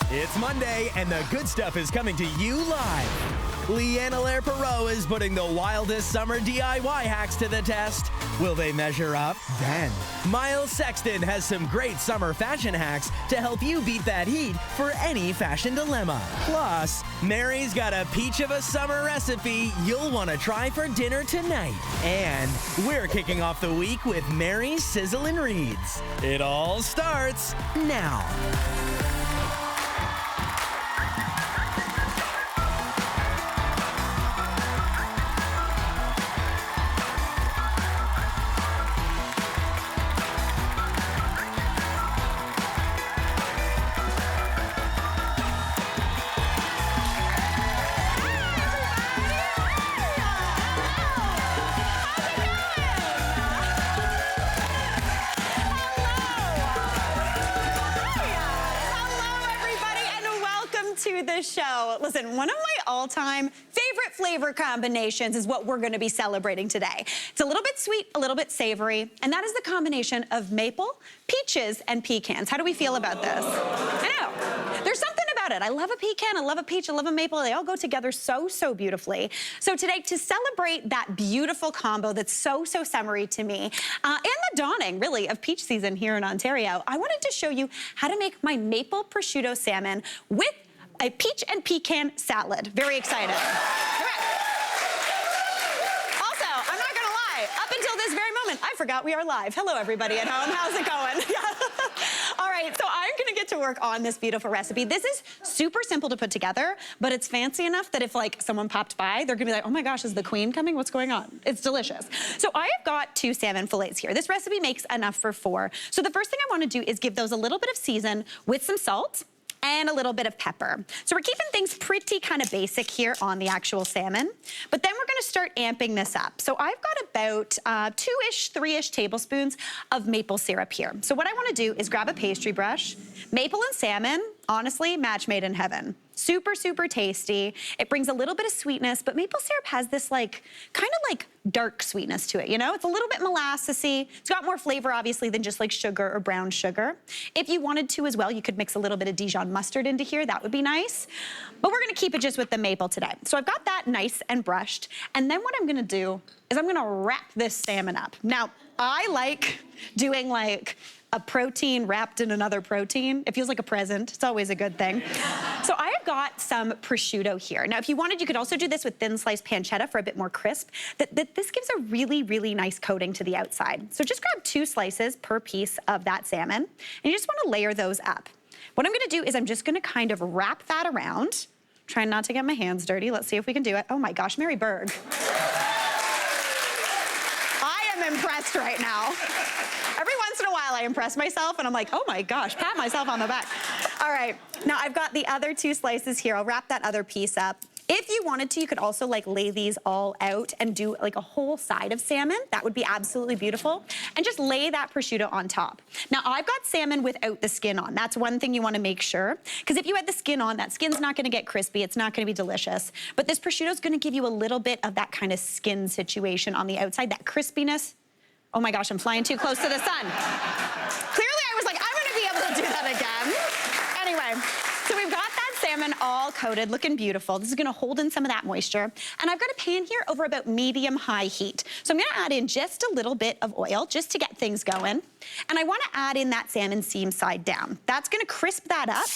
It's Monday, and the good stuff is coming to you live. Leanna Lair-Perot is putting the wildest summer DIY hacks to the test. Will they measure up? Then, Miles Sexton has some great summer fashion hacks to help you beat that heat for any fashion dilemma. Plus, Mary's got a peach of a summer recipe you'll want to try for dinner tonight. And we're kicking off the week with Mary's Sizzling Reads. It all starts now. To the show. Listen, one of my all-time favorite flavor combinations is what we're going to be celebrating today. It's a little bit sweet, a little bit savory, and that is the combination of maple, peaches, and pecans. How do we feel about this? I know. There's something about it. I love a pecan, I love a peach, I love a maple. They all go together so, so beautifully. So today, to celebrate that beautiful combo that's so, so summery to me, and the dawning, really, of peach season here in Ontario, I wanted to show you how to make my maple prosciutto salmon with a peach and pecan salad. Very excited. Okay. Also, I'm not gonna lie, up until this very moment, I forgot we are live. Hello, everybody at home. How's it going? All right, so I'm gonna get to work on this beautiful recipe. This is super simple to put together, but it's fancy enough that if like someone popped by, they're gonna be like, oh my gosh, is the queen coming? What's going on? It's delicious. So I have got 2 salmon fillets here. This recipe makes enough for 4. So the first thing I wanna do is give those a little bit of season with some salt and a little bit of pepper. So we're keeping things pretty kind of basic here on the actual salmon, but then we're gonna start amping this up. So I've got about 2-ish, 3-ish tablespoons of maple syrup here. So what I wanna do is grab a pastry brush. Maple and salmon, honestly, match made in heaven. Super, super tasty. It brings a little bit of sweetness, but maple syrup has this like, kind of like dark sweetness to it, you know? It's a little bit molassesy. It's got more flavor, obviously, than just like sugar or brown sugar. If you wanted to as well, you could mix a little bit of Dijon mustard into here. That would be nice. But we're gonna keep it just with the maple today. So I've got that nice and brushed. And then what I'm gonna do is I'm gonna wrap this salmon up. Now, I like doing like a protein wrapped in another protein. It feels like a present. It's always a good thing. So I have got some prosciutto here. Now, if you wanted, you could also do this with thin sliced pancetta for a bit more crisp. This gives a really, really nice coating to the outside. So just grab 2 slices per piece of that salmon, and you just wanna layer those up. What I'm gonna do is I'm just gonna kind of wrap that around, trying not to get my hands dirty. Let's see if we can do it. Oh my gosh, Mary Berg. I am impressed right now. Every once in a while I impress myself and I'm like, oh my gosh, pat myself on the back. All right, now I've got the other 2 slices here. I'll wrap that other piece up. If you wanted to, you could also like lay these all out and do like a whole side of salmon. That would be absolutely beautiful. And just lay that prosciutto on top. Now I've got salmon without the skin on. That's one thing you wanna make sure. Because if you had the skin on, that skin's not gonna get crispy. It's not gonna be delicious. But this prosciutto's gonna give you a little bit of that kind of skin situation on the outside, that crispiness. Oh my gosh, I'm flying too close to the sun. Clearly I was like, I'm gonna be able to do that again. Anyway, so we've got that salmon all coated, looking beautiful. This is gonna hold in some of that moisture. And I've got a pan here over about medium-high heat. So I'm gonna add in just a little bit of oil just to get things going. And I wanna add in that salmon seam side down. That's gonna crisp that up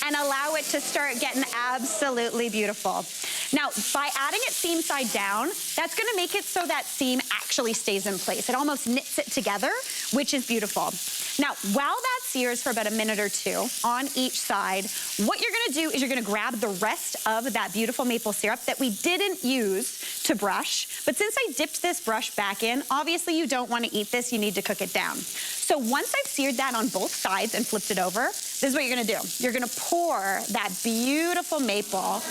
and allow it to start getting absolutely beautiful. Now, by adding it seam side down, that's gonna make it so that seam actually stays in place. It almost knits it together, which is beautiful. Now, while that sears for about a minute or 2 on each side, what you're gonna do is you're gonna grab the rest of that beautiful maple syrup that we didn't use to brush. But since I dipped this brush back in, obviously you don't wanna eat this, you need to cook it down. So once I've seared that on both sides and flipped it over, this is what you're gonna do. You're gonna pour that beautiful maple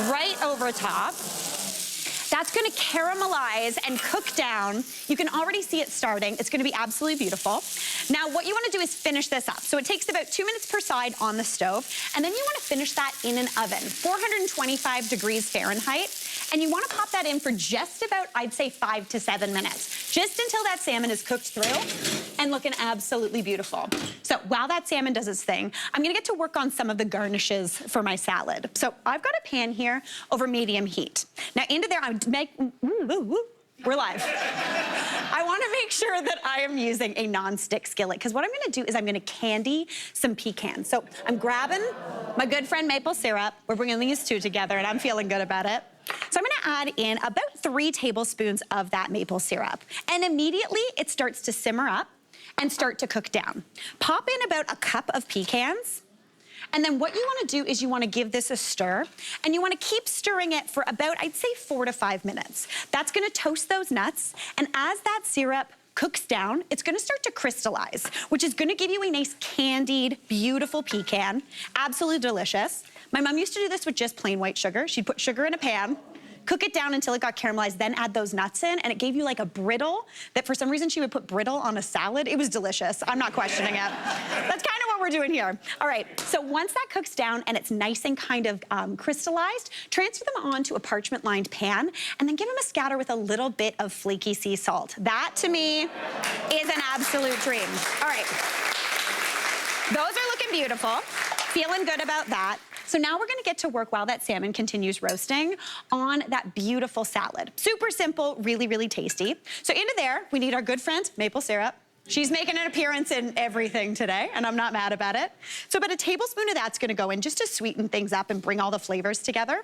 right over top. That's gonna caramelize and cook down. You can already see it starting. It's gonna be absolutely beautiful. Now, what you wanna do is finish this up. So it takes about 2 minutes per side on the stove, and then you wanna finish that in an oven, 425 degrees Fahrenheit, and you wanna pop that in for just about, I'd say, 5 to 7 minutes, just until that salmon is cooked through and looking absolutely beautiful. So while that salmon does its thing, I'm gonna get to work on some of the garnishes for my salad. So I've got a pan here over medium heat. Now into there, we're live. I wanna make sure that I am using a non-stick skillet, because what I'm gonna do is I'm gonna candy some pecans. So I'm grabbing my good friend maple syrup. We're bringing these two together and I'm feeling good about it. So I'm gonna add in about 3 tablespoons of that maple syrup. And immediately it starts to simmer up and start to cook down. Pop in about a cup of pecans. And then what you wanna do is you wanna give this a stir, and you wanna keep stirring it for about, I'd say 4 to 5 minutes. That's gonna toast those nuts, and as that syrup cooks down, it's gonna start to crystallize, which is gonna give you a nice candied, beautiful pecan. Absolutely delicious. My mom used to do this with just plain white sugar. She'd put sugar in a pan, cook it down until it got caramelized, then add those nuts in, and it gave you like a brittle that for some reason she would put brittle on a salad. It was delicious. I'm not questioning it. That's kind of what we're doing here. All right, so once that cooks down and it's nice and kind of crystallized, transfer them onto a parchment-lined pan, and then give them a scatter with a little bit of flaky sea salt. That, to me, is an absolute dream. All right, those are looking beautiful. Feeling good about that. So now we're gonna get to work while that salmon continues roasting on that beautiful salad. Super simple, really, really tasty. So into there, we need our good friend, maple syrup. She's making an appearance in everything today, and I'm not mad about it. So about a tablespoon of that's gonna go in just to sweeten things up and bring all the flavors together.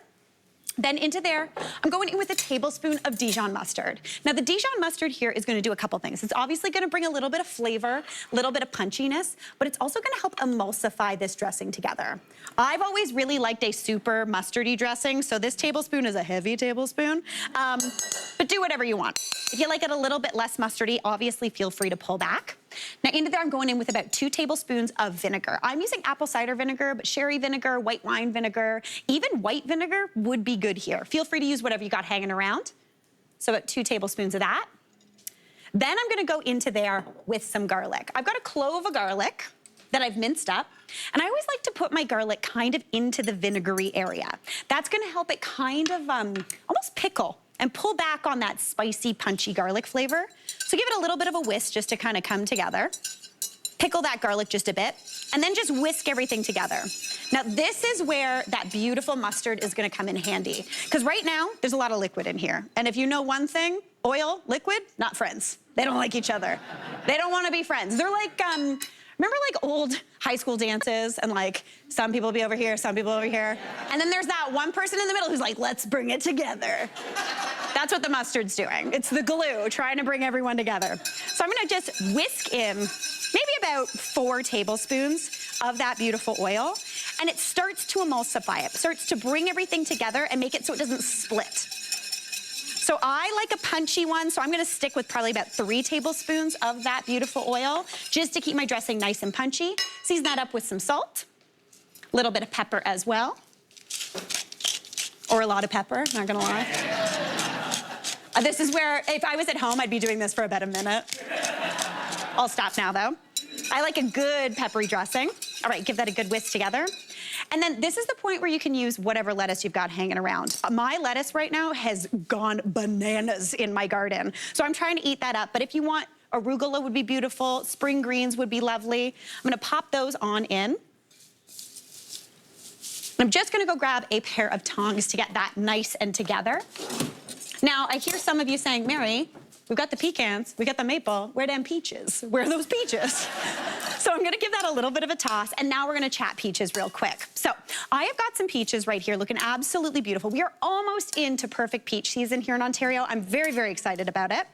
Then into there, I'm going in with a tablespoon of Dijon mustard. Now the Dijon mustard here is gonna do a couple things. It's obviously gonna bring a little bit of flavor, a little bit of punchiness, but it's also gonna help emulsify this dressing together. I've always really liked a super mustardy dressing, so this tablespoon is a heavy tablespoon, but do whatever you want. If you like it a little bit less mustardy, obviously feel free to pull back. Now into there, I'm going in with about 2 tablespoons of vinegar. I'm using apple cider vinegar, but sherry vinegar, white wine vinegar, even white vinegar would be good here. Feel free to use whatever you got hanging around. So about 2 tablespoons of that. Then I'm gonna go into there with some garlic. I've got a clove of garlic that I've minced up, and I always like to put my garlic kind of into the vinegary area. That's gonna help it kind of almost pickle and pull back on that spicy, punchy garlic flavor. So give it a little bit of a whisk just to kind of come together. Pickle that garlic just a bit, and then just whisk everything together. Now this is where that beautiful mustard is gonna come in handy, because right now, there's a lot of liquid in here. And if you know one thing, oil, liquid, not friends. They don't like each other. They don't wanna be friends. They're like, remember like old high school dances and like some people will be over here, some people over here? And then there's that one person in the middle who's like, let's bring it together. That's what the mustard's doing. It's the glue trying to bring everyone together. So I'm gonna just whisk in maybe about 4 tablespoons of that beautiful oil, and it starts to emulsify it, starts to bring everything together and make it so it doesn't split. So I like a punchy one, so I'm gonna stick with probably about 3 tablespoons of that beautiful oil, just to keep my dressing nice and punchy. Season that up with some salt, a little bit of pepper as well, or a lot of pepper, not gonna lie. This is where, if I was at home, I'd be doing this for about a minute. I'll stop now though. I like a good peppery dressing. All right, give that a good whisk together. And then this is the point where you can use whatever lettuce you've got hanging around. My lettuce right now has gone bananas in my garden. So I'm trying to eat that up. But if you want, arugula would be beautiful. Spring greens would be lovely. I'm gonna pop those on in. I'm just gonna go grab a pair of tongs to get that nice and together. Now, I hear some of you saying, Mary, we've got the pecans, we got the maple, where them peaches? Where are those peaches? So I'm gonna give that a little bit of a toss, and now we're gonna chat peaches real quick. So I have got some peaches right here looking absolutely beautiful. We are almost into perfect peach season here in Ontario. I'm very, very excited about it.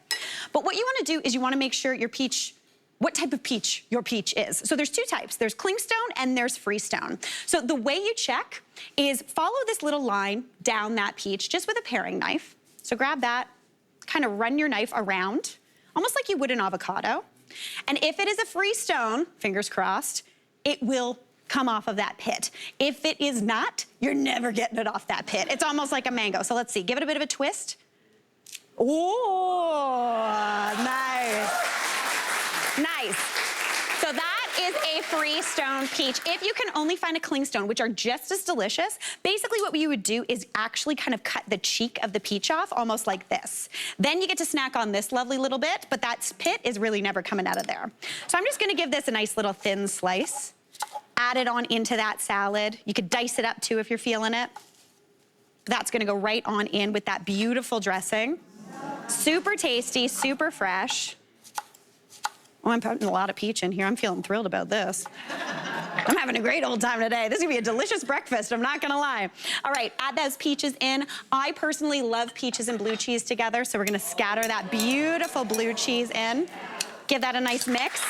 But what you wanna do is you wanna make sure your peach, what type of peach your peach is. So there's 2 types. There's clingstone and there's freestone. So the way you check is follow this little line down that peach just with a paring knife. So grab that, kind of run your knife around, almost like you would an avocado. And if it is a freestone, fingers crossed, it will come off of that pit. If it is not, you're never getting it off that pit. It's almost like a mango. So let's see, give it a bit of a twist. Oh, nice. Nice. So that is a freestone peach. If you can only find a clingstone, which are just as delicious, basically what you would do is actually kind of cut the cheek of the peach off, almost like this. Then you get to snack on this lovely little bit, but that pit is really never coming out of there. So I'm just gonna give this a nice little thin slice. Add it on into that salad. You could dice it up too if you're feeling it. That's gonna go right on in with that beautiful dressing. Super tasty, super fresh. Oh, I'm putting a lot of peach in here. I'm feeling thrilled about this. I'm having a great old time today. This is gonna be a delicious breakfast, I'm not gonna lie. All right, add those peaches in. I personally love peaches and blue cheese together, so we're gonna scatter that beautiful blue cheese in. Give that a nice mix.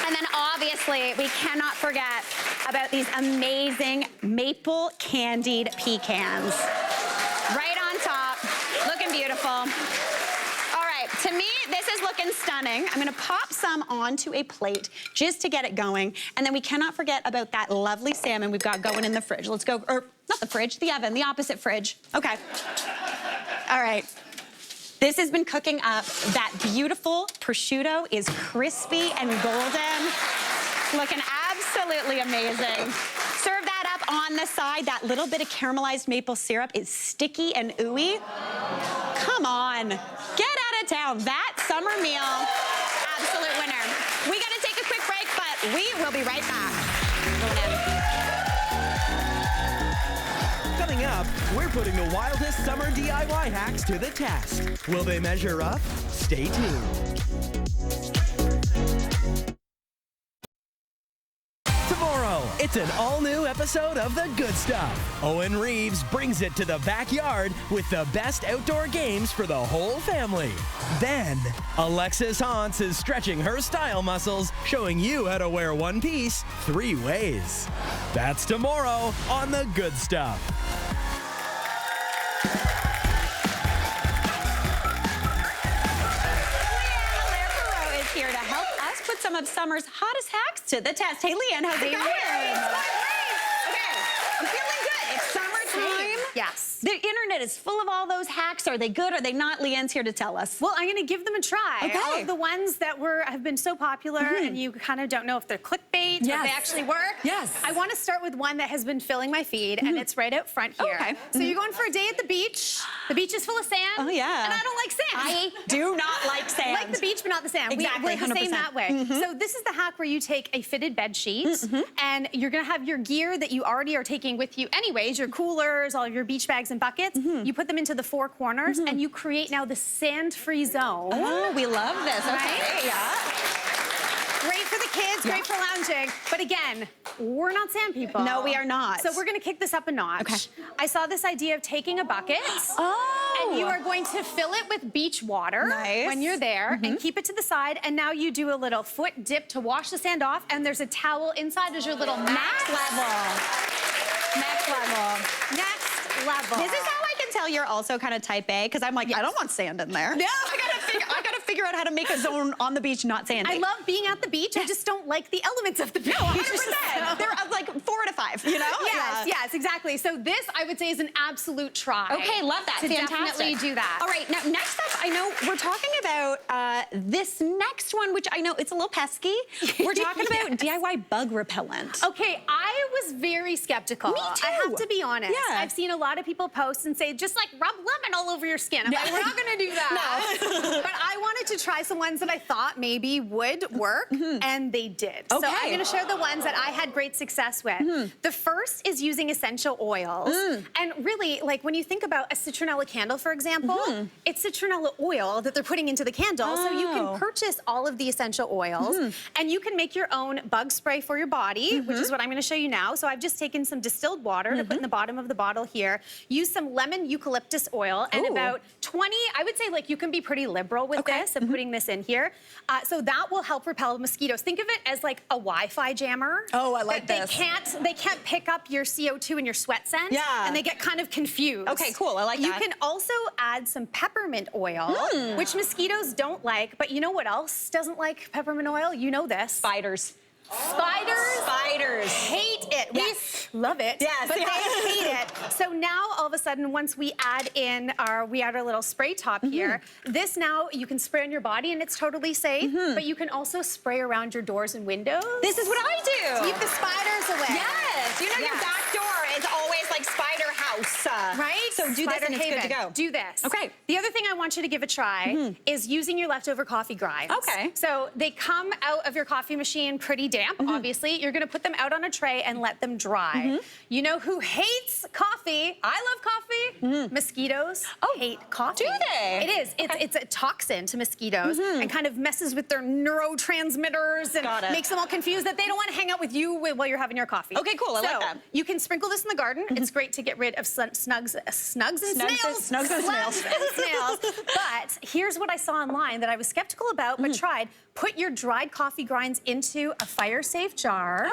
And then obviously, we cannot forget about these amazing maple candied pecans. Right on top, looking beautiful. All right, to me, this is looking stunning. I'm gonna pop some onto a plate just to get it going. And then we cannot forget about that lovely salmon we've got going in the fridge. Let's go, or not the fridge, the oven, the opposite fridge. Okay. All right. This has been cooking up. That beautiful prosciutto is crispy and golden. Looking absolutely amazing. Serve that up on the side. That little bit of caramelized maple syrup is sticky and ooey. Come on, get out of town. That summer meal, absolute winner. We gotta take a quick break, but we will be right back. Coming up, we're putting the wildest summer DIY hacks to the test. Will they measure up? Stay tuned. Tomorrow, it's an all-new episode of The Good Stuff. Owen Reeves brings it to the backyard with the best outdoor games for the whole family. Then, Alexis Hans is stretching her style muscles, showing you how to wear one piece 3 ways. That's tomorrow on The Good Stuff. Here to help us put some of summer's hottest hacks to the test. Hey, Leanne, how's it going? Okay, I'm feeling good. It's summertime. Yes. The internet is full of all those hacks. Are they good? Are they not? Leanne's here to tell us. Well, I'm going to give them a try. Okay. All of the ones that have been so popular and you kind of don't know if they're clickbait or if they actually work. Yes. I want to start with one that has been filling my feed and it's right out front here. Okay. So you're going for a day at the beach. The beach is full of sand. Oh, yeah. And I don't like sand. I do not like sand. Like the beach, but not the sand. Exactly, We're the same 100%. that way. So this is the hack where you take a fitted bed sheet and you're gonna have your gear that you already are taking with you anyways, your coolers, all your beach bags and buckets. You put them into the 4 corners and you create now the sand-free zone. Oh, we love this. Okay. Right? Yeah. Great for the kids, great for lounging. But again, we're not sand people. No, we are not. So we're gonna kick this up a notch. Okay. I saw this idea of taking a bucket. And you are going to fill it with beach water when you're there and keep it to the side. And now you do a little foot dip to wash the sand off. And there's a towel inside as your little Next level. Next level. Next level. This is how I can tell you're also kind of type A, because I'm like, I don't want sand in there. Yeah. I gotta figure out how to make a zone on the beach not sandy. I love being at the beach. I just don't like the elements of the beach. No, 100%. They're like 4 out of 5, you know? Yes, yes, exactly. So this, I would say, is an absolute try. Okay, love that. To Fantastic. definitely do that. All right, now next up, I know we're talking about this next one, which I know it's a little pesky. We're talking about DIY bug repellent. Okay, I was very skeptical. Me too. I have to be honest. Yeah. I've seen a lot of people post and say, just like rub lemon all over your skin. I'm like, we're not gonna do that. No. But I wanted to try some ones that I thought maybe would work, and they did. Okay. So I'm gonna share the ones that I had great success with. The first is using essential oils. And really, like when you think about a citronella candle, for example, it's citronella oil that they're putting into the candle. So you can purchase all of the essential oils, and you can make your own bug spray for your body, which is what I'm gonna show you now. So I've just taken some distilled water to put in the bottom of the bottle here, use some lemon eucalyptus oil, and about 20, I would say like you can be pretty liberal with this and putting this in here. So that will help repel mosquitoes. Think of it as like a Wi-Fi jammer. Oh, I like that this. They can't pick up your CO2 and your sweat scent. Yeah. And they get kind of confused. Okay, cool, I like that. You can also add some peppermint oil, which mosquitoes don't like, but you know what else doesn't like peppermint oil? You know this. Spiders. Spiders? Spiders. Hate it. Yes. love it. Yes, but yeah. they hate it. So now all of a sudden, once we add our little spray top here, this now you can spray on your body and it's totally safe, but you can also spray around your doors and windows. This is what I do. Keep the spiders away. Yes. You know your back door is always like spider house. Right? So do Spider this and it's good to haven. go. Do this. Okay. The other thing I want you to give a try is using your leftover coffee grinds. Okay. So they come out of your coffee machine pretty damp, obviously. You're gonna put them out on a tray and let them dry. You know who hates coffee? I love coffee. Mosquitoes hate coffee. Do they? It is. It's a toxin to mosquitoes and kind of messes with their neurotransmitters and makes them all confused that they don't want to hang out with you while you're having your coffee. Okay, cool. I like that. You can sprinkle this in the garden. It's great to get rid of snugs and snails. Snugs and snails. But here's what I saw online that I was skeptical about, but tried. Put your dried coffee grinds into a fire-safe jar.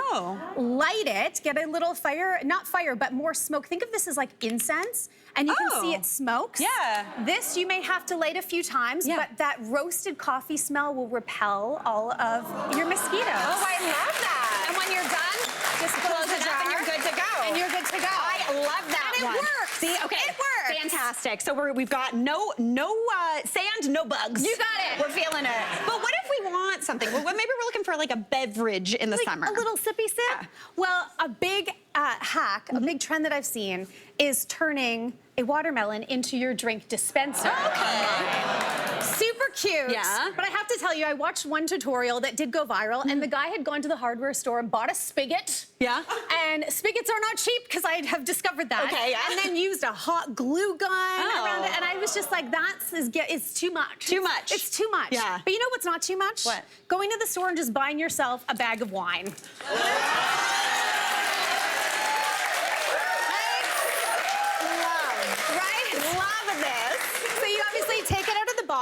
Light it. Get a little fire, not fire, but more smoke. Think of this as like incense, and you can see it smokes. Yeah. This you may have to light a few times, but that roasted coffee smell will repel all of your mosquitoes. Oh, I love that. And when you're done, just close the jar. And you're good to go. And you're good to go. I love that And one. it works. See, okay. It works. Fantastic. So we've got no sand, no bugs. You got it. We're feeling it. But what if we want something? Well, maybe we're looking for like a beverage in the summer. A little sippy sip? Yeah. Well, a big hack, a big trend that I've seen is turning a watermelon into your drink dispenser. Okay. Super cute. Yeah. But I have to tell you, I watched one tutorial that did go viral, and the guy had gone to the hardware store and bought a spigot. Yeah. And spigots are not cheap, because I have discovered that. Okay, yeah. And then used a hot glue gun around it, and I was just like, it's too much. Too much. It's too much. Yeah. But you know what's not too much? What? Going to the store and just buying yourself a bag of wine.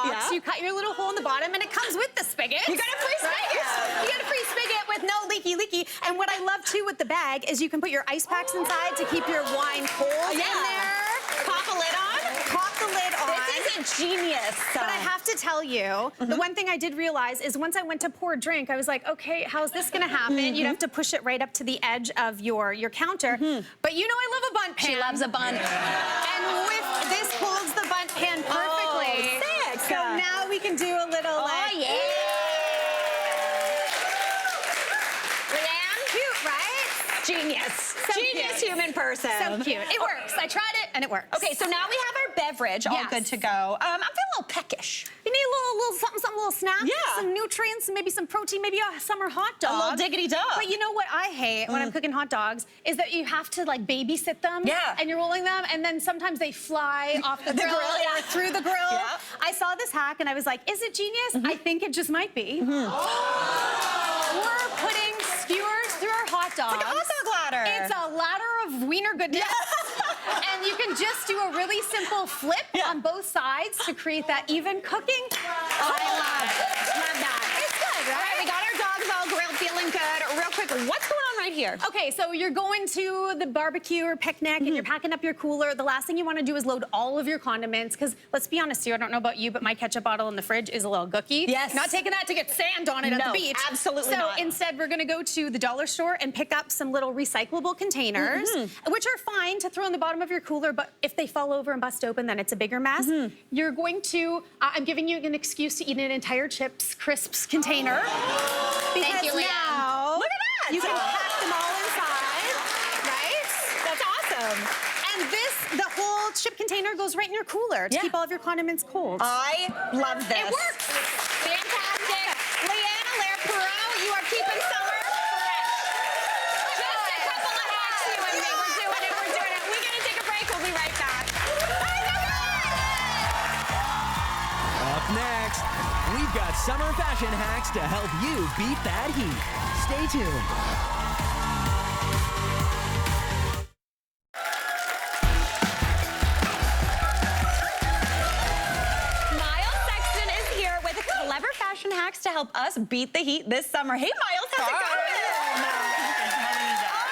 Yeah. You cut your little hole in the bottom, and it comes with the spigot. You got a free spigot. You get a free spigot with no leaky. And what I love too with the bag is you can put your ice packs inside to keep your wine cold in there. Pop a lid on. Pop the lid on. This is a genius. But I have to tell you, the one thing I did realize is once I went to pour a drink, I was like, okay, how's this gonna happen? You'd have to push it right up to the edge of your counter. But you know I love a bundt pan. She loves a bun. And with this holds the bundt pan perfectly. Sick. So now we can do a little yeah. Leanne? Cute, right? Genius. So Genius cute. human person. So cute. It works. I tried it and it works. Okay, so now we have our beverage all Yes. good to go. I'm feeling a little peckish. You need a little something, little snack. Yeah. Some nutrients, maybe some protein, maybe a summer hot dog. A little diggity dog. But you know what I hate when I'm cooking hot dogs is that you have to like babysit them. Yeah. And you're rolling them, and then sometimes they fly off the grill or through the grill. Yeah. I saw this hack and I was like, is it genius? I think it just might be. We're putting skewers through our hot dogs. It's like a hot dog ladder. It's a ladder of wiener goodness. And you can just do a really simple flip on both sides to create that even cooking. Love that. It's good, right? All right, we got our dogs all grilled, feeling good. Real quick, what's going on right here? Okay, so you're going to the barbecue or picnic and you're packing up your cooler. The last thing you want to do is load all of your condiments, because let's be honest here, I don't know about you, but my ketchup bottle in the fridge is a little gooky. Yes. Not taking that to get sand on it at the beach. Absolutely not. So instead, we're going to go to the dollar store and pick up some little recyclable containers, which are fine to throw in the bottom of your cooler, but if they fall over and bust open, then it's a bigger mess. You're going to, I'm giving you an excuse to eat an entire chips, crisps container. Thank you, Leanne. Now, look at that. you can pack them all inside, right? That's awesome. And the whole chip container goes right in your cooler to keep all of your condiments cold. I love this. It works. Fantastic. Leanne Perot, you are keeping summer fresh. Just a couple of hacks, you and me. We're doing it. We're going to take a break. We'll be right back. Up next, we've got summer fashion hacks to help you beat that heat. Stay tuned. Fashion hacks to help us beat the heat this summer. Hey, Miles, how's it going? Oh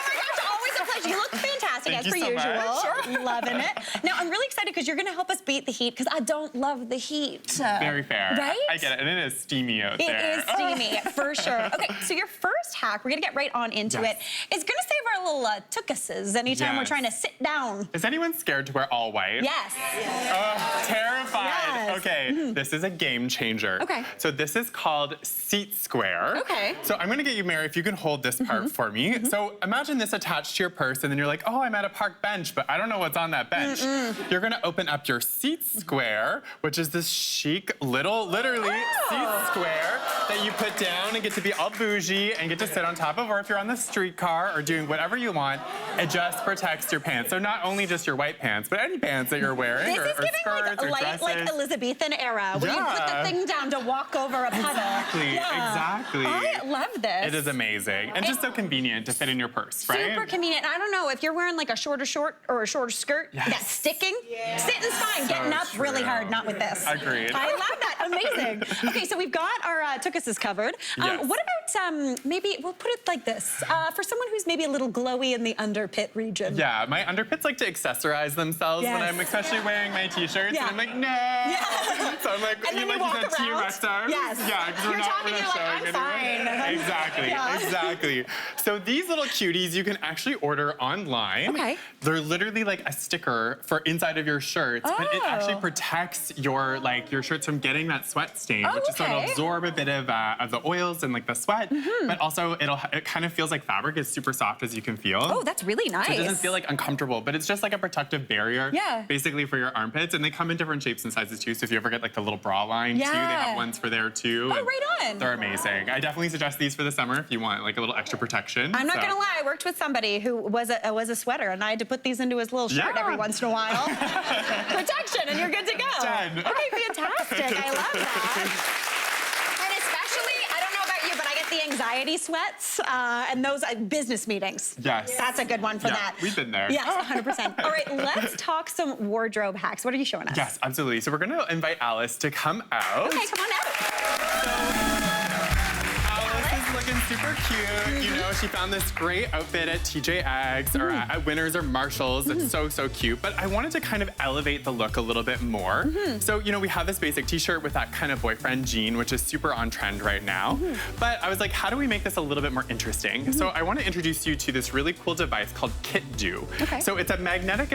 my gosh, always a pleasure. You look fantastic as per usual. Sure. Loving it. Now, I'm really excited because you're going to help us beat the heat, because I don't love the heat. Very fair. Right? I get it. And it is steamy out there. It is steamy, for sure. Okay, so your first hack, we're gonna get right on into it. It's gonna save our little tuchuses anytime we're trying to sit down. Is anyone scared to wear all white? Yes. Oh, terrified. Yes. Okay, this is a game changer. Okay. So this is called seat square. Okay. So I'm gonna get you, Mary, if you can hold this part for me. So imagine this attached to your purse, and then you're like, oh, I'm at a park bench, but I don't know what's on that bench. You're gonna open up your seat square, which is this chic little, literally, seat square that you put down and get to be all bougie and get to sit on top of, or if you're on the streetcar or doing whatever you want, it just protects your pants. So not only just your white pants, but any pants that you're wearing, This is or giving skirts, or like dresses. like Elizabethan era, where you put the thing down to walk over a puddle. Exactly. I love this. It is amazing. And just so convenient to fit in your purse, right? Super convenient. I don't know if you're wearing like a shorter short or a shorter skirt that's sticking. Sitting's fine. Getting up really hard, not with this. Agreed. I love that. Amazing. Okay, so we've got our tuchuses covered. What about maybe we'll put it like this for someone who's maybe a little glowy in the underpit region. Yeah, my underpits like to accessorize themselves when I'm especially wearing my t-shirts, and I'm like, no. So I'm like, and then you like walk you said, around. T-Rex arms. Yes. Yeah, because we're not like, I'm fine. Exactly, exactly. So these little cuties you can actually order online. Okay. They're literally like a sticker for inside of your shirts, but it actually protects your shirts from getting that sweat stain, which is so it'll absorb a bit of the oils and like the sweat, but also it kind of feels like fabric is super soft as you can feel. Oh, that's really nice. So it doesn't feel like uncomfortable, but it's just like a protective barrier, basically for your armpits, and they come in different shapes and sizes too. So if you ever get like the little bra line too, they have ones for there too. Oh, right on. They're amazing. I definitely suggest these for the summer if you want like a little extra protection. I'm not gonna lie, I worked with somebody who was a sweater, and I had to put these into his little shirt every once in a while. Protection, and you're good to go. Done. Okay, fantastic. I love that. And especially, I don't know about you, but I get the anxiety sweats and those business meetings. Yes. That's a good one for that. We've been there. Yes, 100%. All right, let's talk some wardrobe hacks. What are you showing us? Yes, absolutely. So we're gonna invite Alice to come out. Okay, come on out. Alice is looking super cute. You know, she found this great outfit at TJX or at Winners or Marshalls. It's so cute. But I wanted to kind of elevate the look a little bit more. So, you know, we have this basic t-shirt with that kind of boyfriend jean, which is super on trend right now. But I was like, how do we make this a little bit more interesting? So I want to introduce you to this really cool device called Kit Do. So it's a magnetic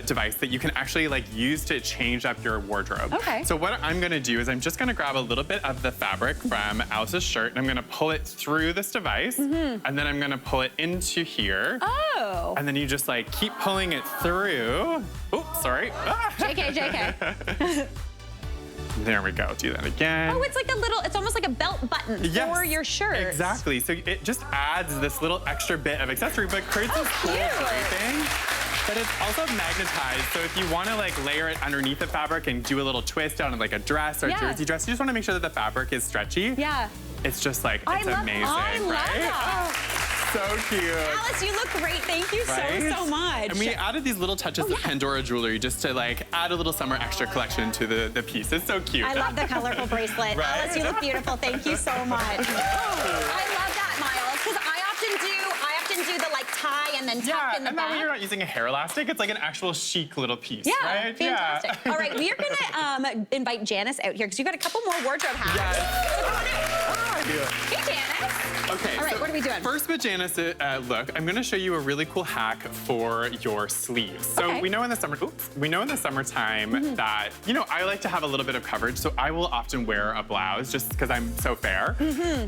device that you can actually like use to change up your wardrobe. So what I'm gonna do is I'm just gonna grab a little bit of the fabric from Alice's shirt, and I'm gonna pull it through this device, and then I'm gonna pull it into here. And then you just like keep pulling it through. Oops, sorry. JK. There we go, do that again. Oh, it's like a little, it's almost like a belt button for your shirt. Exactly, so it just adds this little extra bit of accessory, but creates this cool draping. But it's also magnetized, so if you want to like layer it underneath the fabric and do a little twist on like a dress or a jersey dress, you just want to make sure that the fabric is stretchy. It's just like, it's amazing, I love right? that. So cute. Alice, you look great. Thank you so much. And we added these little touches of Pandora jewelry just to like add a little summer extra collection to the piece. It's so cute. I love the colorful bracelet. Alice, you look beautiful. Thank you so much. I love that, Miles, because I often do the like tie and then tuck in the and back. that way you're not using a hair elastic. It's like an actual chic little piece, right? Fantastic. All right, we are gonna invite Janice out here because you got a couple more wardrobe hacks. So come on out. Hey, Janice. Okay, all right, what are we doing? First with Janice look, I'm gonna show you a really cool hack for your sleeves. So we know in the summertime that, you know, I like to have a little bit of coverage, so I will often wear a blouse just because I'm so fair.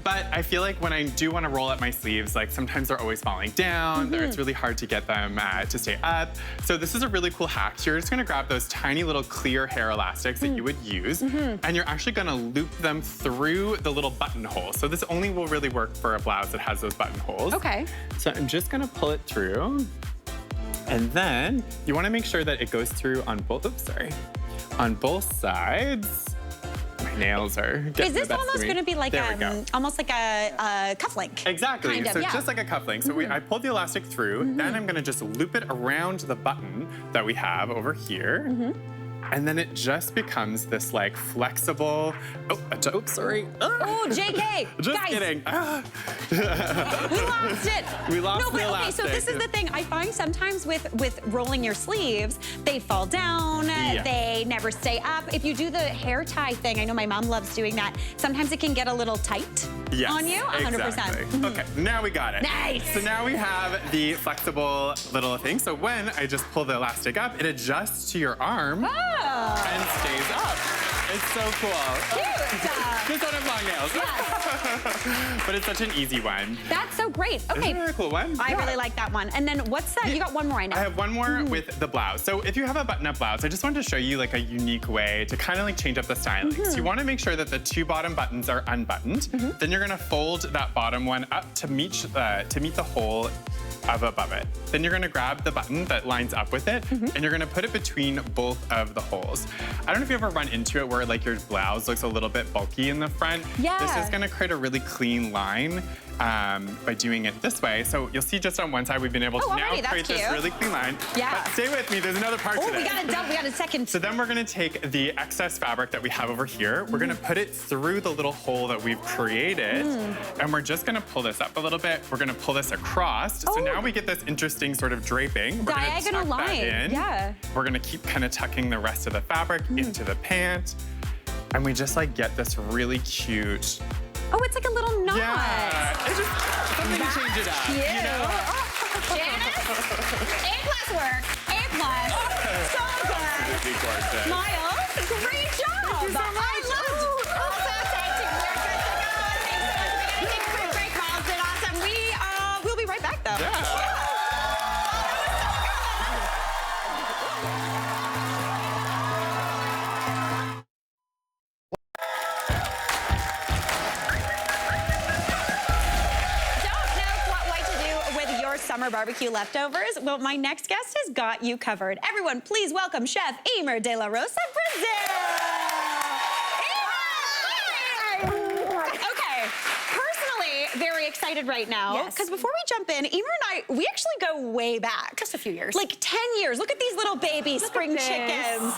But I feel like when I do want to roll up my sleeves, like sometimes they're always falling down, it's really hard to get them to stay up. So this is a really cool hack. So you're just gonna grab those tiny little clear hair elastics that you would use, and you're actually gonna loop them through the little buttonhole. So this only will really work for a blouse that has those buttonholes. So I'm just gonna pull it through, and then you wanna make sure that it goes through on both, on both sides. My nails are getting the best of me. Is this almost going to be like almost like a cufflink? Exactly. Kind of, so just like a cufflink. So I pulled the elastic through, then I'm going to just loop it around the button that we have over here. And then it just becomes this like flexible, sorry. Oh, JK. Just Guys, kidding. we lost it. We lost no, but the okay, so elastic. this is the thing. I find sometimes with rolling your sleeves, they fall down, they never stay up. If you do the hair tie thing, I know my mom loves doing that, sometimes it can get a little tight on you, 100%. Exactly. Okay, now we got it. Nice. So now we have the flexible little thing. So when I just pull the elastic up, it adjusts to your arm and stays up. It's so cool. Cute. Just don't have long nails. Yes. But it's such an easy one. That's so great. Okay. Isn't it a cool one? I really like that one. And then what's that? You got one more, I know. I have one more with the blouse. So if you have a button-up blouse, I just wanted to show you like a unique way to kind of like change up the styling. So you want to make sure that the two bottom buttons are unbuttoned. Then you're gonna fold that bottom one up to meet the hole of above it. Then you're gonna grab the button that lines up with it and you're gonna put it between both of the holes. I don't know if you ever run into it where like your blouse looks a little bit bulky in the front. Yeah. This is gonna create a really clean line by doing it this way. So you'll see just on one side we've been able to now already, that's create this cute. really clean line. Yeah. But stay with me, there's another part to Oh, this. we got a second. So then we're gonna take the excess fabric that we have over here, we're gonna put it through the little hole that we've created, and we're just gonna pull this up a little bit. We're gonna pull this across. So now we get this interesting sort of draping. We're Diagonal gonna tuck line, that in. yeah. We're gonna keep kind of tucking the rest of the fabric into the pant, and we just like get this really cute. Oh, it's like a little knot. Yeah, it's just something to change it up, you know? Janice, A+ work, A+. So good. Absolutely gorgeous. Miles, great job. Thank you so much. I loved awesome. Thank you. We're good to go. Thanks so much. We're gonna take a quick break. Miles did awesome. We'll be right back though. Yeah. Summer barbecue leftovers? Well, my next guest has got you covered. Everyone, please welcome Chef Emer De La Rosa, Brazil. Okay, personally, very excited right now. Yes. Because before we jump in, Emer and I, we actually go way back. Just a few years. Like 10 years. Look at these little baby spring chickens.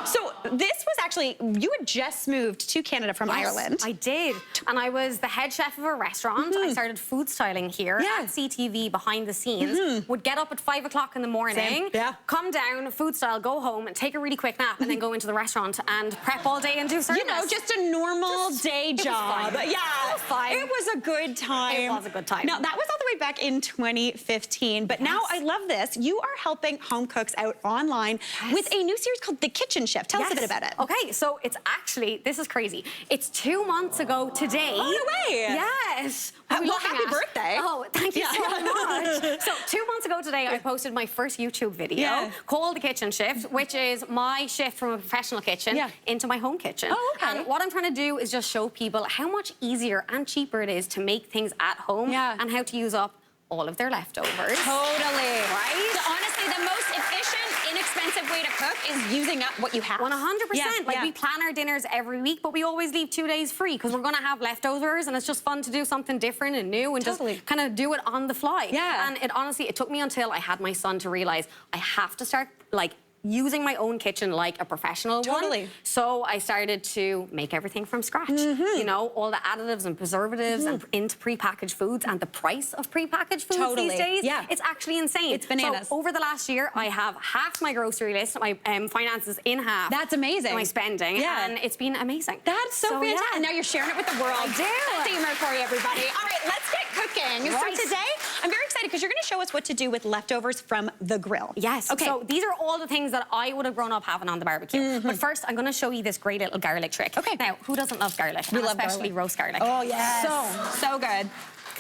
So this was actually, you had just moved to Canada from Ireland. I did. And I was the head chef of a restaurant. I started food styling here at CTV behind the scenes. Would get up at 5 o'clock in the morning, come down, food style, go home, and take a really quick nap, and then go into the restaurant and prep all day and do service. You know, just a normal day job. Fine. Yeah, it was fine. It was a good time. It was a good time. Now, that was all the way back in 2015, but now I love this. You are helping home cooks out online with a new series called The Kitchen Chef. Tell us a bit about it. Okay, so it's actually, this is crazy. It's 2 months ago today. Oh, no way. Yes. Well, happy birthday. Oh, thank you so much. So 2 months ago today, I posted my first YouTube video called The Kitchen Shift, which is my shift from a professional kitchen into my home kitchen. Oh, okay. And what I'm trying to do is just show people how much easier and cheaper it is to make things at home and how to use up all of their leftovers. Totally. Right? So honestly, the most efficient, inexpensive way to cook is using up what you have. 100%. Like we plan our dinners every week, but we always leave 2 days free because we're gonna have leftovers, and it's just fun to do something different and new and just kind of do it on the fly. Yeah. And it honestly, it took me until I had my son to realize I have to start like using my own kitchen like a professional one. So I started to make everything from scratch. You know, all the additives and preservatives and into prepackaged foods, and the price of prepackaged foods these days, it's actually insane. It's bananas. So over the last year, I have halved my grocery list, my finances in half. That's amazing. My spending, and it's been amazing. That's so fantastic. And now you're sharing it with the world. I do. That's Emer for you, everybody. All right, let's get cooking. So today, I'm very excited because you're going to show us what to do with leftovers from the grill. Yes. Okay. So these are all the things that I would have grown up having on the barbecue. But first, I'm going to show you this great little garlic trick. Okay. Now, who doesn't love garlic? We love especially garlic. roast garlic. Oh, yes. So good.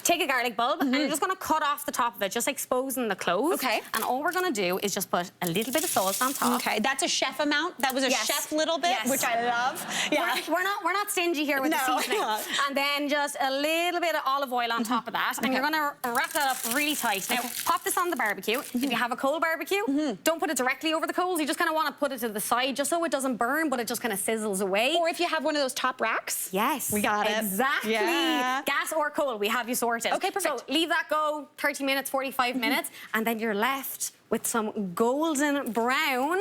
Take a garlic bulb and you're just going to cut off the top of it, just exposing the cloves. Okay. And all we're going to do is just put a little bit of salt on top. Okay, that's a chef amount. That was a chef little bit, which I love. Yeah. We're not stingy here with the seasoning. And then just a little bit of olive oil on top of that. And you're going to wrap that up really tight. Now, pop this on the barbecue. If you have a coal barbecue, don't put it directly over the coals. You just kind of want to put it to the side just so it doesn't burn, but it just kind of sizzles away. Or if you have one of those top racks. Yes. We got it. Exactly. Yeah. Gas or coal, we have you sorted. Okay, perfect. So leave that go 30 minutes, 45 minutes, and then you're left with some golden brown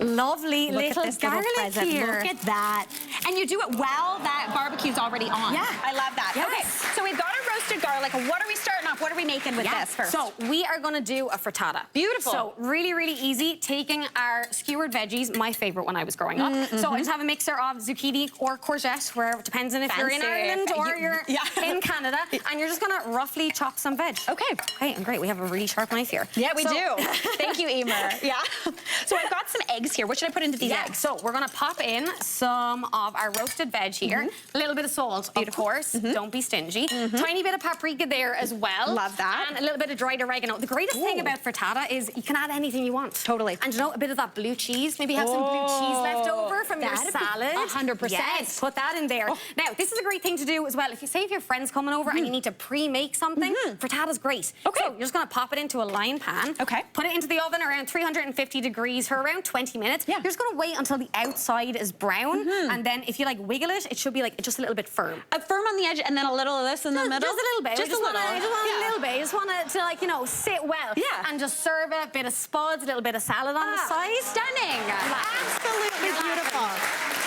Lovely little garlic here. Look at that. And you do it while that barbecue's already on. Yeah. I love that. Yes. Okay, so we've got our roasted garlic. What are we starting off? What are we making with this first? So we are gonna do a frittata. Beautiful. So really, really easy. Taking our skewered veggies, my favorite when I was growing up. So I just have a mixer of zucchini or courgette, where it depends on if you're in Ireland or you're in Canada. And you're just gonna roughly chop some veg. Okay. Okay, and great, we have a really sharp knife here. Yeah, we do. Thank you, Emer. Yeah. So I've got some eggs here. What should I put into these eggs? So we're gonna pop in some of our roasted veg here. A little bit of salt, of course. Don't be stingy. Tiny bit of paprika there as well. Love that. And a little bit of dried oregano. The greatest thing about frittata is you can add anything you want. Totally. And you know, a bit of that blue cheese. Maybe have some blue cheese left over from your salad. 100%. Yes, put that in there. Now, this is a great thing to do as well. If you say if your friend's coming over and you need to pre-make something, frittata's great. Okay. So you're just gonna pop it into a lined pan. Okay. Put it into the oven around 350 degrees for around 20 minutes. Yeah. You're just gonna wait until the outside is brown, and then if you like wiggle it, it should be like just a little bit firm. Firm on the edge, and then a little of this in the middle? Just a little bit. Just a little. I just want a little bit. I just want it to, like, you know, sit well. Yeah. And just serve a bit of spuds, a little bit of salad on the side. Stunning. Absolutely beautiful.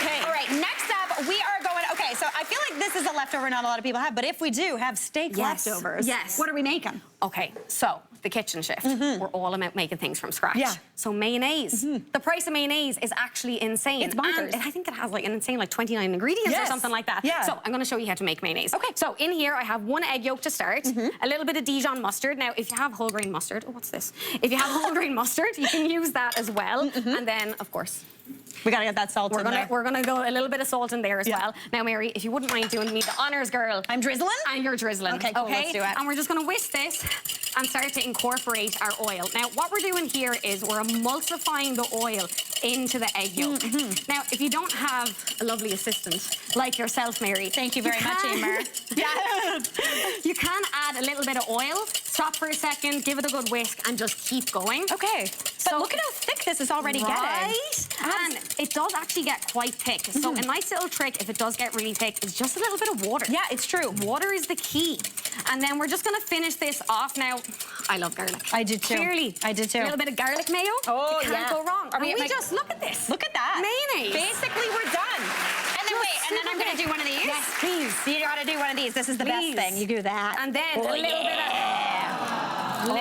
Okay. All right, next up, we are going, okay, so I feel like this is a leftover not a lot of people have, but if we do have steak leftovers, what are we making? Okay, so the kitchen shift. We're all about making things from scratch. Yeah. So mayonnaise. The price of mayonnaise is actually insane. It's bonkers. And I think it has like an insane like 29 ingredients or something like that. Yeah. So I'm gonna show you how to make mayonnaise. Okay. So in here I have 1 egg yolk to start, a little bit of Dijon mustard. Now if you have whole grain mustard, oh what's this? If you have whole grain mustard, you can use that as well. And then of course, we gotta get that salt in there. we're gonna go a little bit of salt in there as well. Now, Mary, if you wouldn't mind doing me the honors, girl. I'm drizzling? And you're drizzling. Okay, cool, let's do it. And we're just gonna whisk this and start to incorporate our oil. Now, what we're doing here is we're emulsifying the oil into the egg yolk. Now, if you don't have a lovely assistant like yourself, Mary. Thank you very much, Emer. Yeah. You can add a little bit of oil, stop for a second, give it a good whisk, and just keep going. Okay. But look at how thick this is already getting. And it does actually get quite thick. So a nice little trick, if it does get really thick, is just a little bit of water. Yeah, it's true. Water is the key. And then we're just gonna finish this off. Now, I love garlic. I do too. Clearly. I do too. A little bit of garlic mayo. Oh, you can't go wrong. Are we just, look at this. Look at that. Mayonnaise. Basically, we're done. And then wait, and then I'm gonna do one of these? Yes, please. You gotta do one of these. This is the best thing. You do that. And then a little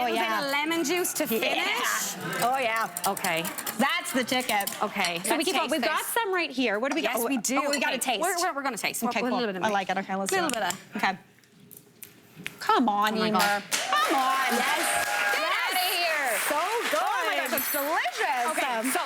bit of lemon juice to finish. Oh yeah. Okay. That's the ticket. Okay. So we keep on. We've got some right here. What do we got? Yes, we do. Oh, we got to taste. We're going to taste. Okay, We'll cool. a little bit of I like it. Okay, let's do it. A little bit of. Okay. Come on, my Emer. God. Come on. Yes. Get out of here. So good. Oh my gosh, it's delicious. Okay, so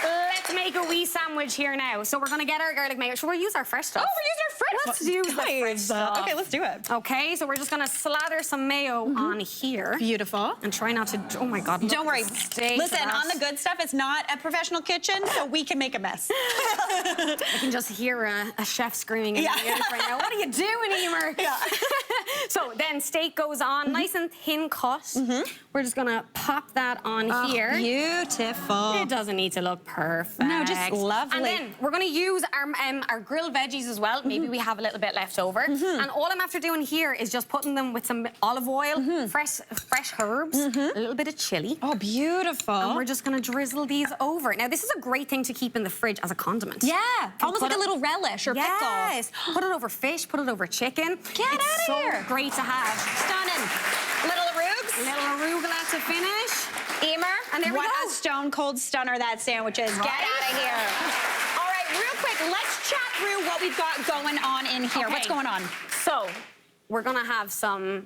let's make a wee sandwich here now. So we're going to get our garlic mayo. Should we use our fresh stuff? Oh, we're using our fresh. Let's use the fresh stuff. Okay, let's do it. Okay, so we're just going to slather some mayo on here. Beautiful. And try not to, oh my God. Don't worry. Steak Listen, on the good stuff, it's not a professional kitchen, so we can make a mess. I can just hear a chef screaming in the ears right now. What are you doing, Emer? Yeah. So then steak goes on, nice and thin cut. We're just gonna pop that on here. Beautiful. It doesn't need to look perfect. No, just lovely. And then we're gonna use our grilled veggies as well. Maybe we have a little bit left over. And all I'm after doing here is just putting them with some olive oil, fresh herbs, a little bit of chili. Oh, beautiful. And we're just gonna drizzle these over. Now, this is a great thing to keep in the fridge as a condiment. Yeah, almost like a little relish or pickle. Yes, put it over fish, put it over chicken. Get out of here. It's so great to have. Stunning. Little arugula. Little arugula to finish. Emer, and there we what go. a stone cold stunner that sandwich is. Get out of here. All right, real quick, let's chat through what we've got going on in here. Okay. What's going on? So, we're gonna have some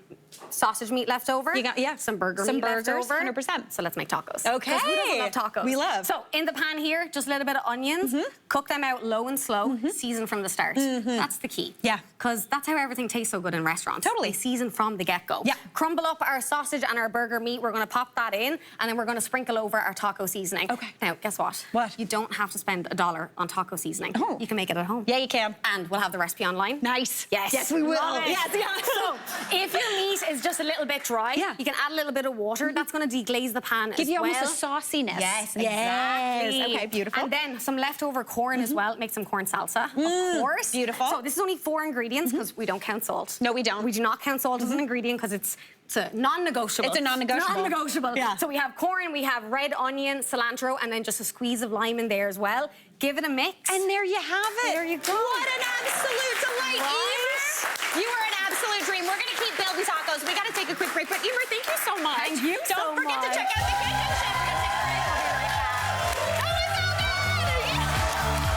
sausage meat left over. Some burger meat left over. 100%. So let's make tacos. Okay. 'Cause who doesn't love tacos? We love. So in the pan here, just a little bit of onions. Cook them out low and slow. Season from the start. That's the key. Yeah. Because that's how everything tastes so good in restaurants. Totally. They season from the get-go. Yeah. Crumble up our sausage and our burger meat. We're gonna pop that in, and then we're gonna sprinkle over our taco seasoning. Okay. Now, guess what? What? You don't have to spend $1 on taco seasoning. Oh. You can make it at home. Yeah, you can. And we'll have the recipe online. Nice. Yes. Yes, we will. Love it. Yes, yeah. So, if your meat is just a little bit dry, you can add a little bit of water. That's going to deglaze the pan Give as you well. almost a sauciness. Yes, Yes. exactly. Okay, beautiful. And then some leftover corn as well. Make some corn salsa, of course. Beautiful. So this is only 4 ingredients because we don't count salt. No, we don't. We do not count salt as an ingredient because it's It's a non-negotiable. It's a non-negotiable. Non-negotiable. Yeah. So we have corn, we have red onion, cilantro, and then just a squeeze of lime in there as well. Give it a mix. And there you have it. There you go. What an absolute delight, Right? Emer. You are an absolute dream. We're going to keep building tacos. We got to take a quick break. But Emer, thank you so much. Thank you so Don't forget to much. check out the Kitchen Chef. We're going to take a break. We'll be right back. That was so good.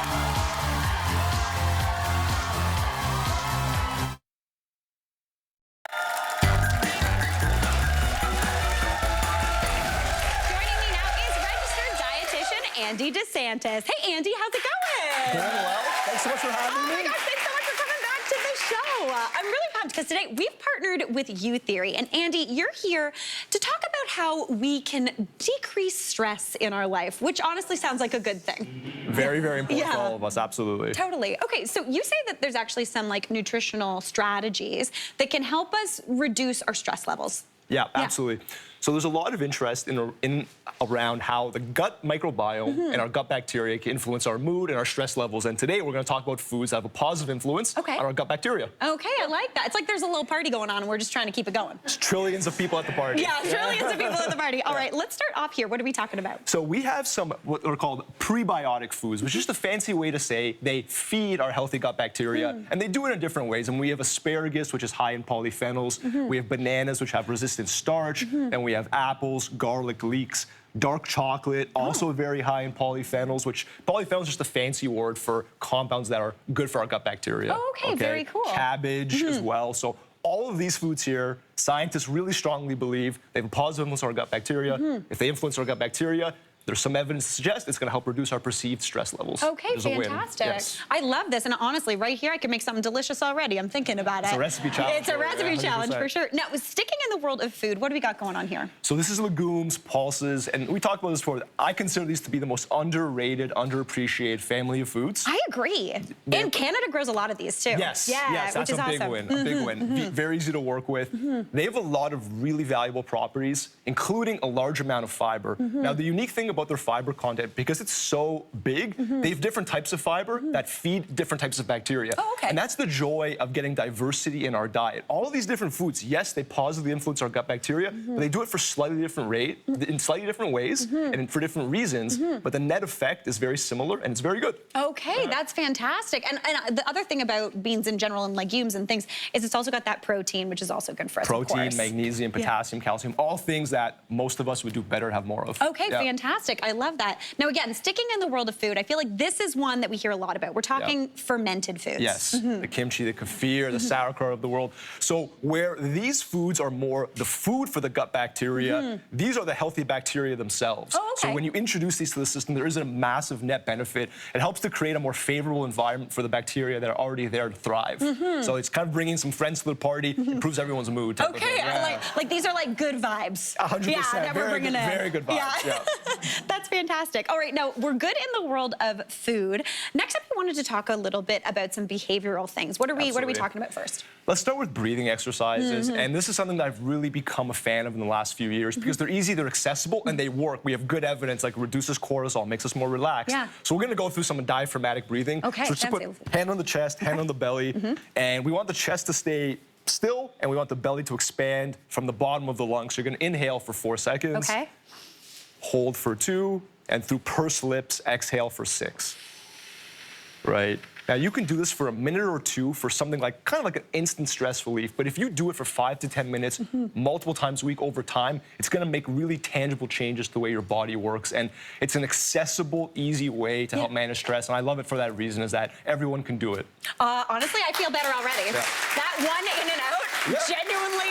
Joining me now is registered dietitian Andy DeSantis. Hey, Andy, how's it going? Doing well. Thanks so much for having Oh me. my gosh, thanks so much for coming back to the show. I'm really pumped because today we've partnered with You Theory. And Andy, you're here to talk about how we can decrease stress in our life, which honestly sounds like a good thing. Very, very important Yeah. for all of us, absolutely. Totally. Okay, so you say that there's actually some like nutritional strategies that can help us reduce our stress levels. Yeah, absolutely. So there's a lot of interest in around how the gut microbiome and our gut bacteria can influence our mood and our stress levels. And today we're going to talk about foods that have a positive influence on our gut bacteria. Okay, I like that. It's like there's a little party going on and we're just trying to keep it going. There's trillions of people at the party. Yeah, trillions of people at the party. All right, let's start off here. What are we talking about? So we have some what are called prebiotic foods, which is just a fancy way to say they feed our healthy gut bacteria. And they do it in different ways. And we have asparagus, which is high in polyphenols. We have bananas, which have resistant starch. And we have apples, garlic, leeks. Dark chocolate, also very high in polyphenols, which polyphenols is just a fancy word for compounds that are good for our gut bacteria. Oh, okay, very cool. Cabbage as well. So all of these foods here, scientists really strongly believe they have a positive influence on our gut bacteria. If they influence our gut bacteria, there's some evidence to suggest it's going to help reduce our perceived stress levels. Okay, There's a win. fantastic. Yes. I love this, and honestly, right here, I can make something delicious already. I'm thinking about it. It's a recipe challenge. It's a recipe challenge 100%. for sure. Now, sticking in the world of food, what do we got going on here? So this is legumes, pulses, and we talked about this before. I consider these to be the most underrated, underappreciated family of foods. I agree. And Canada grows a lot of these too. Yes, yeah, yes, that's which is a big awesome. win, a big win. Very easy to work with. They have a lot of really valuable properties, including a large amount of fiber. Now, the unique thing about their fiber content, because it's so big, they have different types of fiber that feed different types of bacteria. Oh, okay. And that's the joy of getting diversity in our diet. All of these different foods, yes, they positively influence our gut bacteria, but they do it for slightly different in slightly different ways and for different reasons. But the net effect is very similar, and it's very good. Okay, that's fantastic. And the other thing about beans in general and legumes and things is it's also got that protein, which is also good for us, of Protein, course. magnesium, potassium, calcium, all things that most of us would do better to have more of. Okay, Yeah. fantastic. I love that. Now, again, sticking in the world of food, I feel like this is one that we hear a lot about. We're talking fermented foods. Yes, the kimchi, the kefir, the sauerkraut of the world. So where these foods are more the food for the gut bacteria, these are the healthy bacteria themselves. Oh, okay. So when you introduce these to the system, there is a massive net benefit. It helps to create a more favorable environment for the bacteria that are already there to thrive. So it's kind of bringing some friends to the party, improves everyone's mood. type of Okay, thing. I like these are like good vibes. 100%. Yeah, that we're Very bringing good- in. very good vibes, yeah. That's fantastic. All right, now we're good in the world of food. Next up, we wanted to talk a little bit about some behavioral things. What are we Absolutely. talking about first? Let's start with breathing exercises. And this is something that I've really become a fan of in the last few years because they're easy, they're accessible, and they work. We have good evidence, like reduces cortisol, makes us more relaxed. Yeah. So we're gonna go through some diaphragmatic breathing. Okay, So just put fancy. hand on the chest, hand on the belly, and we want the chest to stay still, and we want the belly to expand from the bottom of the lungs. So you're gonna inhale for 4 seconds, Okay. hold for 2, and through pursed lips, exhale for 6. Right. Now you can do this for a minute or two for something like kind of like an instant stress relief, but if you do it for 5 to 10 minutes, multiple times a week over time, it's gonna make really tangible changes to the way your body works. And it's an accessible, easy way to help manage stress. And I love it for that reason, is that everyone can do it. Honestly, I feel better already. Yeah. That one in and out genuinely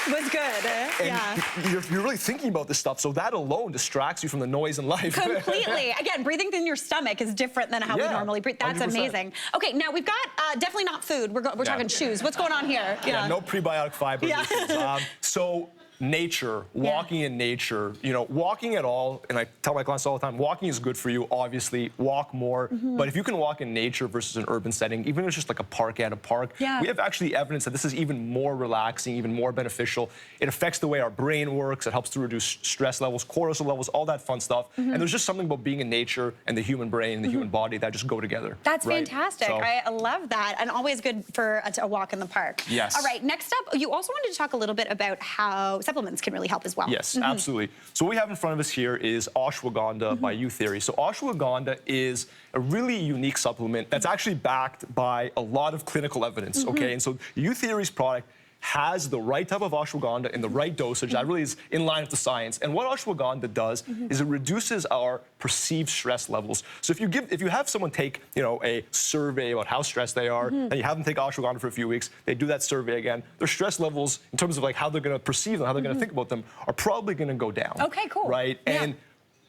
was good. And you're really thinking about this stuff, so that alone distracts you from the noise in life. Completely. Again, breathing in your stomach is different than how we Yeah, normally breathe. That's 100%. amazing. Okay, now we've got definitely not food. We're talking shoes. What's going on here? Yeah, no prebiotic fiber. Yeah. So nature, walking in nature, you know, walking at all, and I tell my clients all the time, walking is good for you, obviously, walk more, but if you can walk in nature versus an urban setting, even if it's just like a park at a park, we have actually evidence that this is even more relaxing, even more beneficial. It affects the way our brain works, it helps to reduce stress levels, cortisol levels, all that fun stuff, and there's just something about being in nature and the human brain and the human body that just go together. That's right? fantastic. So, I love that, and always good for a walk in the park. Yes. All right, next up, you also wanted to talk a little bit about how supplements can really help as well. Yes, absolutely. So what we have in front of us here is ashwagandha by Youtheory. So ashwagandha is a really unique supplement that's actually backed by a lot of clinical evidence, okay? And so Youtheory's product has the right type of ashwagandha in the right dosage that really is in line with the science. And what ashwagandha does is it reduces our perceived stress levels. So if you have someone take, you know, a survey about how stressed they are, and you have them take ashwagandha for a few weeks, they do that survey again, their stress levels in terms of like how they're going to perceive them, how they're going to think about them, are probably going to go down. Okay, cool. Right? And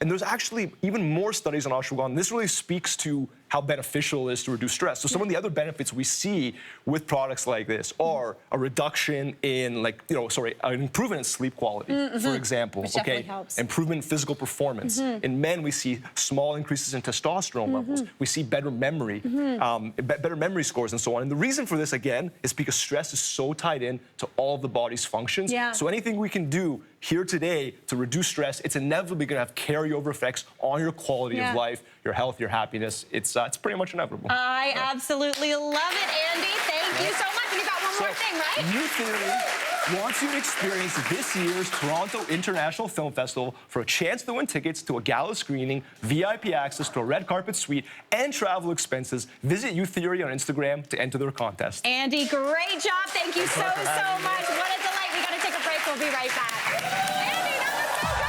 there's actually even more studies on ashwagandha. This really speaks to how beneficial it is to reduce stress. So some of the other benefits we see with products like this are a reduction in, like, you know, an improvement in sleep quality, for example. Which definitely helps. Improvement in physical performance. In men, we see small increases in testosterone levels. We see better memory, better memory scores, and so on. And the reason for this, again, is because stress is so tied in to all of the body's functions. So anything we can do here today to reduce stress, it's inevitably going to have carryover effects on your quality of life, your health, your happiness. It's pretty much inevitable. I absolutely love it, Andy. Thank you so much. And you got one more thing, right? Youtheory wants you to experience this year's Toronto International Film Festival for a chance to win tickets to a gala screening, VIP access to a red carpet suite, and travel expenses. Visit Youtheory on Instagram to enter their contest. Andy, great job. Thank you so much. What a delight. We got to take a break. We'll be right back. Andy, that was so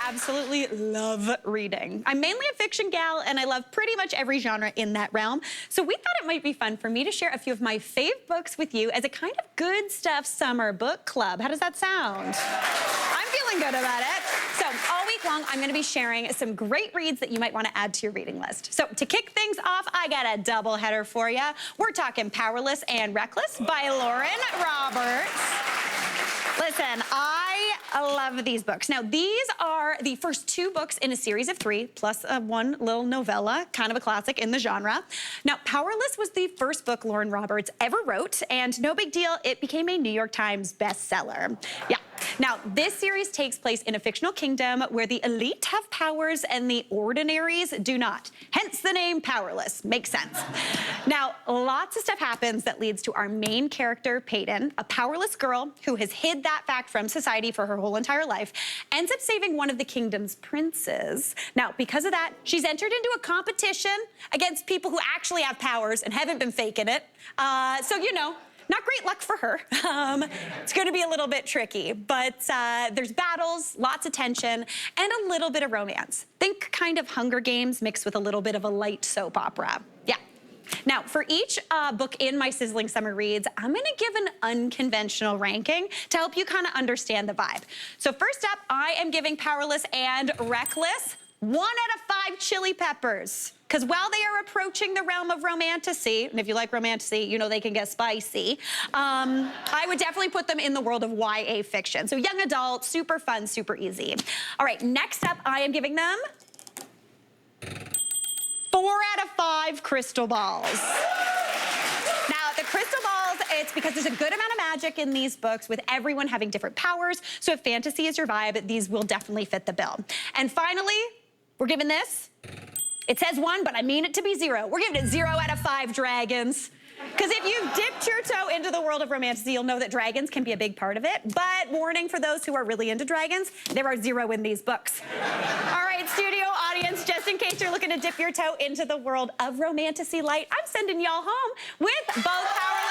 absolutely love reading. I'm mainly a fiction gal, and I love pretty much every genre in that realm. So we thought it might be fun for me to share a few of my fave books with you as a kind of good stuff summer book club. How does that sound? I'm feeling good about it. So all week long, I'm going to be sharing some great reads that you might want to add to your reading list. So to kick things off, I got a double header for you. We're talking Powerless and Reckless by Lauren Roberts. Listen, I love these books. Now, these are the first two books in a series of 3, plus one little novella, kind of a classic in the genre. Now, Powerless was the first book Lauren Roberts ever wrote, and no big deal, it became a New York Times bestseller. Yeah. Now, this series takes place in a fictional kingdom where the elite have powers and the ordinaries do not. Hence the name Powerless. Makes sense. Now, lots of stuff happens that leads to our main character, Pecan, a powerless girl who has hid that fact from society for her whole entire life, ends up saving one of the kingdom's princes. Now, because of that, she's entered into a competition against people who actually have powers and haven't been faking it. So, you know, not great luck for her. It's going to be a little bit tricky, but there's battles, lots of tension, and a little bit of romance. Think kind of Hunger Games mixed with a little bit of a light soap opera. Yeah. Now, for each book in my Sizzling Summer Reads, I'm going to give an unconventional ranking to help you kind of understand the vibe. So first up, I am giving Powerless and Reckless 1 out of 5 chili peppers. Because while they are approaching the realm of romantasy, and if you like romantasy, you know they can get spicy, I would definitely put them in the world of YA fiction. So young adult, super fun, super easy. All right, next up, I am giving them 4 out of 5 crystal balls. Now, the crystal balls, it's because there's a good amount of magic in these books with everyone having different powers. So if fantasy is your vibe, these will definitely fit the bill. And finally, we're giving this, it says 1, but I mean it to be 0. We're giving it 0 out of 5 dragons. Because if you've dipped your toe into the world of romantasy, you'll know that dragons can be a big part of it. But warning for those who are really into dragons, there are 0 in these books. All right, studio audience, just in case you're looking to dip your toe into the world of romantasy light, I'm sending y'all home with both Powerless